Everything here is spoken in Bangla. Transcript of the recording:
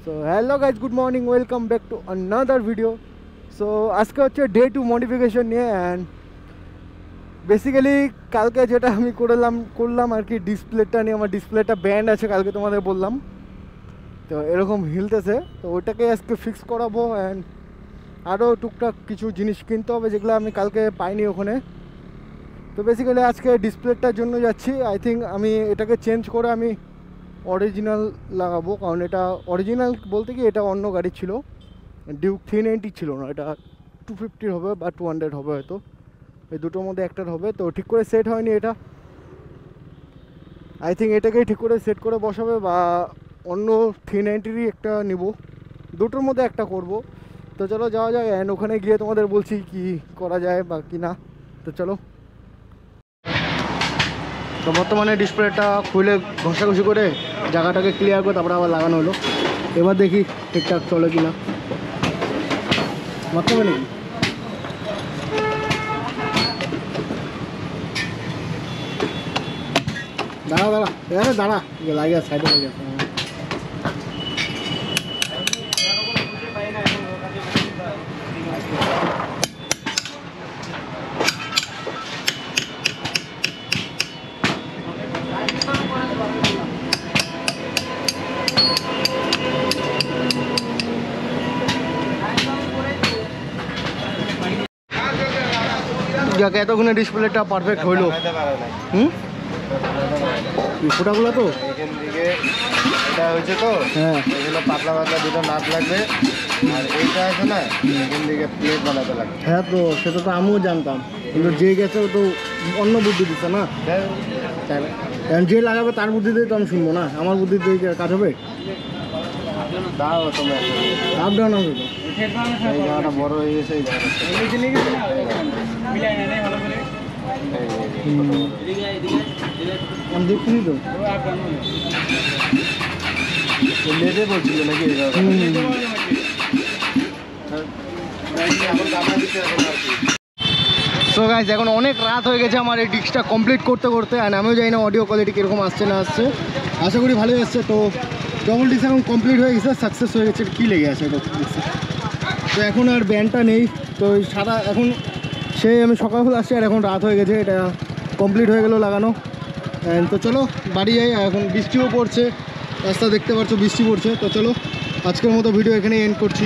So hello guys, good morning, welcome back to another video. So আজকে হচ্ছে ডে 2 মডিফিকেশন নিয়ে। অ্যান্ড বেসিক্যালি কালকে যেটা আমি করলাম আর কি, ডিসপ্লেটা নিয়ে। আমার ডিসপ্লেটা ব্যান্ড আছে, কালকে তোমাদের বললাম, তো এরকম হিলতেছে, তো ওইটাকে আজকে ফিক্স করাবো। অ্যান্ড আরও টুকটাক কিছু জিনিস কিনতে হবে যেগুলো আমি কালকে পাইনি ওখানে। তো বেসিক্যালি আজকে ডিসপ্লেটার জন্য যাচ্ছি। আই থিঙ্ক আমি এটাকে চেঞ্জ করে আমি অরিজিনাল লাগাবো, কারণ এটা অরিজিনাল বলতে কি এটা অন্য গাড়ি ছিল, ডিউক 390 ছিল না, এটা 250 হবে বা 200 হবে হয়তো, এই দুটোর মধ্যে একটার হবে। তো ঠিক করে সেট হয়নি এটা। আই থিঙ্ক এটাকেই ঠিক করে সেট করে বসাবে, বা অন্য 390রই একটা নিব, দুটোর মধ্যে একটা করব। তো চলো যাওয়া যায়, অ্যান্ড ওখানে গিয়ে তোমাদের বলছি কি করা যায় বা কি না। তো চলো। তো বর্তমানে ডিসপ্লেটা খুলে ঘষাঘষি করে জায়গাটাকে ক্লিয়ার করে তারপরে আবার লাগানো হলো। এবার দেখি ঠিকঠাক চলে কি না। মারতে হবে নাকি? দাঁড়া এখানে দাঁড়া, লাগে সাইডে লাগে। যাকে এতক্ষণে ডিসপ্লেটা পারফেক্ট হইলো। ফোটাগুলো তো এখান থেকে এটা হয়েছে, তো হ্যাঁ এগুলো পাতলা পাতলা দুটো নাট লাগবে, আর এইটা আছে না এখান থেকে প্লেট বানাতে লাগবে। হ্যাঁ, তো সেটা তো আমিও জানতাম, কিন্তু যে গেছে ও তো অন্য বুদ্ধি দিচ্ছে না। কারণ যে লাগাবে তার বুদ্ধিতে তো আমি শুনবো না, আমার বুদ্ধিতে কাজ হবে। দাও তোমরা আপ ডাউন হবে তো। এই জায়গাটা বড় হয়ে গেছে, এই জায়গাটা আমি দেখিনি তো। লেটে বলছিল নাকি এইভাবে? সো গাইজ, এখন অনেক রাত হয়ে গেছে আমার এই ডিস্কটা কমপ্লিট করতে করতে। আর আমিও জানি না অডিও কোয়ালিটি কীরকম আসছে না আসছে, আশা করি ভালোই আসছে। তো ডবল ডিস্ক এখন কমপ্লিট হয়ে গেছে, সাকসেস হয়ে গেছে। কী লেগে আছে এটা? তো এখন আর ব্যান্ডটা নেই, তো সারা এখন সেই আমি সকালবেলা আসছি আর এখন রাত হয়ে গেছে, এটা কমপ্লিট হয়ে গেল লাগানো। তো চলো বাড়ি যাই, এখন বৃষ্টিও পড়ছে, রাস্তা দেখতে পাচ্ছ বৃষ্টি পড়ছে। তো চলো আজকের মতো ভিডিও এখানেই এন্ড করছি।